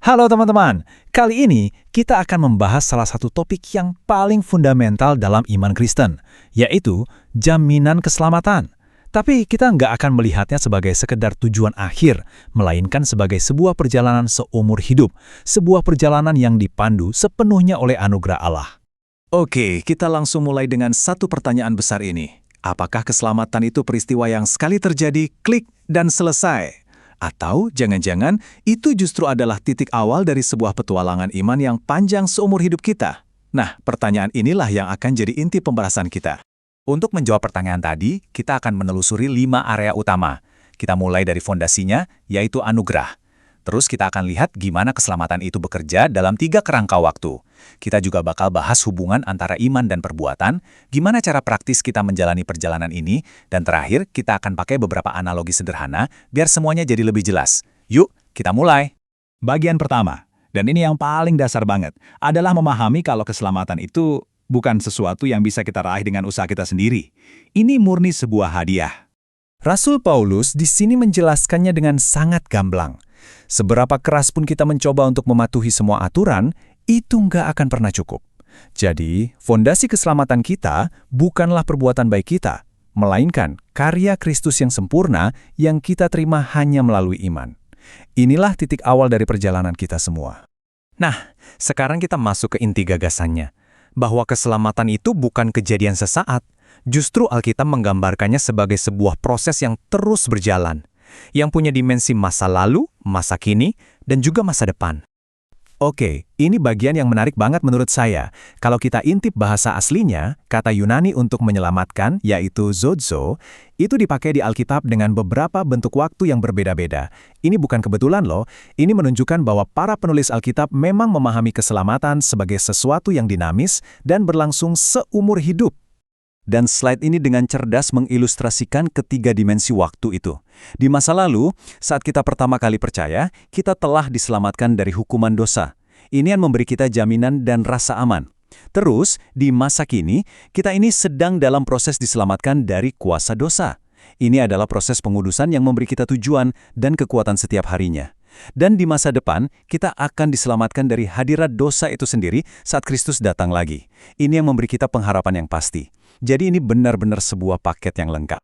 Halo teman-teman, kali ini kita akan membahas salah satu topik yang paling fundamental dalam iman Kristen, yaitu jaminan keselamatan. Tapi kita nggak akan melihatnya sebagai sekedar tujuan akhir, melainkan sebagai sebuah perjalanan seumur hidup, sebuah perjalanan yang dipandu sepenuhnya oleh anugerah Allah. Oke, kita langsung mulai dengan satu pertanyaan besar ini. Apakah keselamatan itu peristiwa yang sekali terjadi, klik, dan selesai? Atau jangan-jangan itu justru adalah titik awal dari sebuah petualangan iman yang panjang seumur hidup kita? Nah, pertanyaan inilah yang akan jadi inti pembahasan kita. Untuk menjawab pertanyaan tadi, kita akan menelusuri 5 area utama. Kita mulai dari fondasinya, yaitu anugerah. Terus kita akan lihat gimana keselamatan itu bekerja dalam 3 kerangka waktu. Kita juga bakal bahas hubungan antara iman dan perbuatan, gimana cara praktis kita menjalani perjalanan ini, dan terakhir kita akan pakai beberapa analogi sederhana biar semuanya jadi lebih jelas. Yuk, kita mulai. Bagian pertama, dan ini yang paling dasar banget, adalah memahami kalau keselamatan itu bukan sesuatu yang bisa kita raih dengan usaha kita sendiri. Ini murni sebuah hadiah. Rasul Paulus di sini menjelaskannya dengan sangat gamblang. Seberapa keras pun kita mencoba untuk mematuhi semua aturan, itu nggak akan pernah cukup. Jadi, fondasi keselamatan kita bukanlah perbuatan baik kita, melainkan karya Kristus yang sempurna yang kita terima hanya melalui iman. Inilah titik awal dari perjalanan kita semua. Nah, sekarang kita masuk ke inti gagasannya, bahwa keselamatan itu bukan kejadian sesaat. Justru Alkitab menggambarkannya sebagai sebuah proses yang terus berjalan, yang punya dimensi masa lalu, masa kini, dan juga masa depan. Oke, ini bagian yang menarik banget menurut saya. Kalau kita intip bahasa aslinya, kata Yunani untuk menyelamatkan, yaitu zozo, itu dipakai di Alkitab dengan beberapa bentuk waktu yang berbeda-beda. Ini bukan kebetulan loh, ini menunjukkan bahwa para penulis Alkitab memang memahami keselamatan sebagai sesuatu yang dinamis dan berlangsung seumur hidup. Dan slide ini dengan cerdas mengilustrasikan ketiga dimensi waktu itu. Di masa lalu, saat kita pertama kali percaya, kita telah diselamatkan dari hukuman dosa. Ini yang memberi kita jaminan dan rasa aman. Terus, di masa kini, kita ini sedang dalam proses diselamatkan dari kuasa dosa. Ini adalah proses pengudusan yang memberi kita tujuan dan kekuatan setiap harinya. Dan di masa depan, kita akan diselamatkan dari hadirat dosa itu sendiri saat Kristus datang lagi. Ini yang memberi kita pengharapan yang pasti. Jadi ini benar-benar sebuah paket yang lengkap.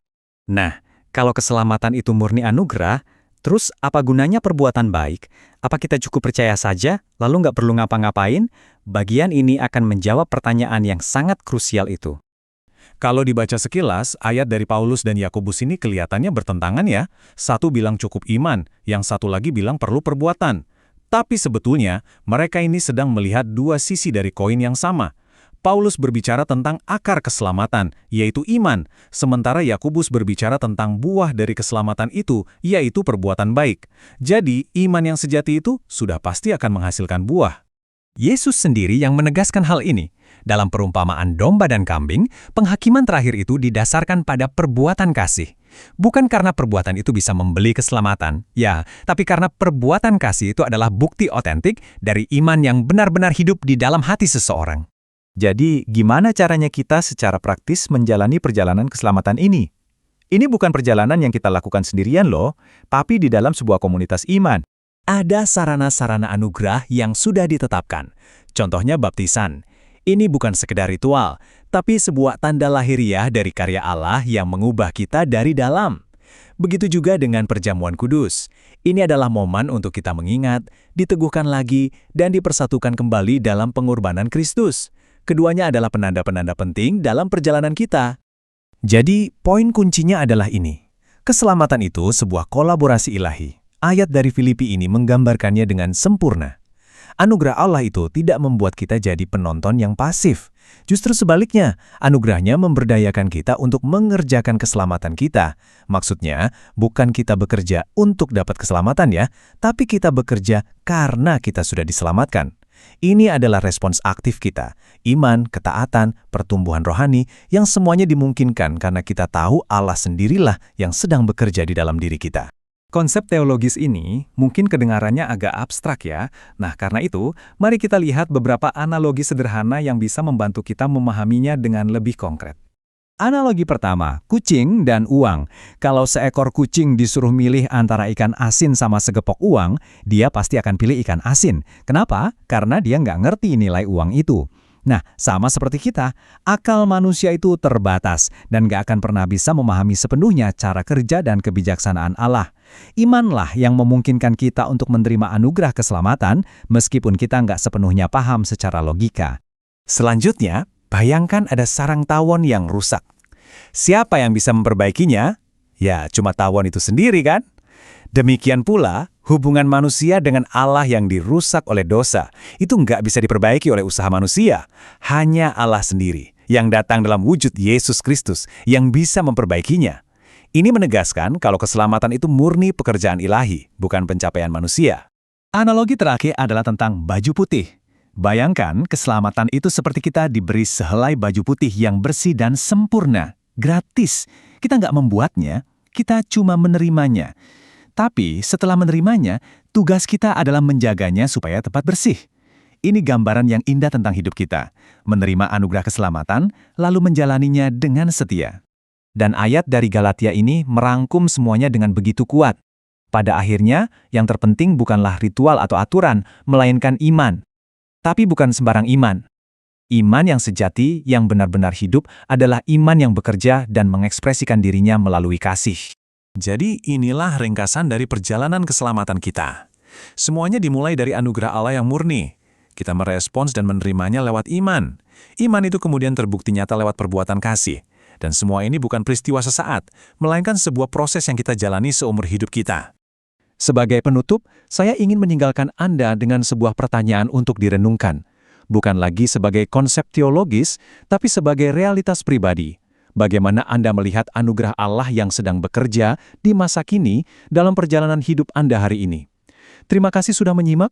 Nah, kalau keselamatan itu murni anugerah, terus apa gunanya perbuatan baik? Apa kita cukup percaya saja, lalu nggak perlu ngapa-ngapain? Bagian ini akan menjawab pertanyaan yang sangat krusial itu. Kalau dibaca sekilas, ayat dari Paulus dan Yakobus ini kelihatannya bertentangan ya. Satu bilang cukup iman, yang satu lagi bilang perlu perbuatan. Tapi sebetulnya, mereka ini sedang melihat dua sisi dari koin yang sama. Paulus berbicara tentang akar keselamatan, yaitu iman, sementara Yakobus berbicara tentang buah dari keselamatan itu, yaitu perbuatan baik. Jadi, iman yang sejati itu sudah pasti akan menghasilkan buah. Yesus sendiri yang menegaskan hal ini. Dalam perumpamaan domba dan kambing, penghakiman terakhir itu didasarkan pada perbuatan kasih. Bukan karena perbuatan itu bisa membeli keselamatan, ya, tapi karena perbuatan kasih itu adalah bukti otentik dari iman yang benar-benar hidup di dalam hati seseorang. Jadi, gimana caranya kita secara praktis menjalani perjalanan keselamatan ini? Ini bukan perjalanan yang kita lakukan sendirian loh, tapi di dalam sebuah komunitas iman. Ada sarana-sarana anugerah yang sudah ditetapkan. Contohnya baptisan. Ini bukan sekedar ritual, tapi sebuah tanda lahiriah dari karya Allah yang mengubah kita dari dalam. Begitu juga dengan perjamuan kudus. Ini adalah momen untuk kita mengingat, diteguhkan lagi, dan dipersatukan kembali dalam pengorbanan Kristus. Keduanya adalah penanda-penanda penting dalam perjalanan kita. Jadi, poin kuncinya adalah ini. Keselamatan itu sebuah kolaborasi ilahi. Ayat dari Filipi ini menggambarkannya dengan sempurna. Anugerah Allah itu tidak membuat kita jadi penonton yang pasif. Justru sebaliknya, anugerahnya memberdayakan kita untuk mengerjakan keselamatan kita. Maksudnya, bukan kita bekerja untuk dapat keselamatan ya, tapi kita bekerja karena kita sudah diselamatkan. Ini adalah respons aktif kita, iman, ketaatan, pertumbuhan rohani, yang semuanya dimungkinkan karena kita tahu Allah sendirilah yang sedang bekerja di dalam diri kita. Konsep teologis ini mungkin kedengarannya agak abstrak ya. Nah, karena itu, mari kita lihat beberapa analogi sederhana yang bisa membantu kita memahaminya dengan lebih konkret. Analogi pertama, kucing dan uang. Kalau seekor kucing disuruh milih antara ikan asin sama segepok uang, dia pasti akan pilih ikan asin. Kenapa? Karena dia nggak ngerti nilai uang itu. Nah, sama seperti kita, akal manusia itu terbatas dan nggak akan pernah bisa memahami sepenuhnya cara kerja dan kebijaksanaan Allah. Imanlah yang memungkinkan kita untuk menerima anugerah keselamatan meskipun kita nggak sepenuhnya paham secara logika. Selanjutnya, bayangkan ada sarang tawon yang rusak. Siapa yang bisa memperbaikinya? Ya, cuma tawon itu sendiri kan? Demikian pula, hubungan manusia dengan Allah yang dirusak oleh dosa, itu nggak bisa diperbaiki oleh usaha manusia. Hanya Allah sendiri, yang datang dalam wujud Yesus Kristus, yang bisa memperbaikinya. Ini menegaskan kalau keselamatan itu murni pekerjaan ilahi, bukan pencapaian manusia. Analogi terakhir adalah tentang baju putih. Bayangkan, keselamatan itu seperti kita diberi sehelai baju putih yang bersih dan sempurna. Gratis. Kita nggak membuatnya, kita cuma menerimanya. Tapi setelah menerimanya, tugas kita adalah menjaganya supaya tepat bersih. Ini gambaran yang indah tentang hidup kita. Menerima anugerah keselamatan, lalu menjalaninya dengan setia. Dan ayat dari Galatia ini merangkum semuanya dengan begitu kuat. Pada akhirnya, yang terpenting bukanlah ritual atau aturan, melainkan iman. Tapi bukan sembarang iman. Iman yang sejati, yang benar-benar hidup, adalah iman yang bekerja dan mengekspresikan dirinya melalui kasih. Jadi inilah ringkasan dari perjalanan keselamatan kita. Semuanya dimulai dari anugerah Allah yang murni. Kita merespons dan menerimanya lewat iman. Iman itu kemudian terbukti nyata lewat perbuatan kasih. Dan semua ini bukan peristiwa sesaat, melainkan sebuah proses yang kita jalani seumur hidup kita. Sebagai penutup, saya ingin meninggalkan Anda dengan sebuah pertanyaan untuk direnungkan. Bukan lagi sebagai konsep teologis, tapi sebagai realitas pribadi. Bagaimana Anda melihat anugerah Allah yang sedang bekerja di masa kini dalam perjalanan hidup Anda hari ini? Terima kasih sudah menyimak.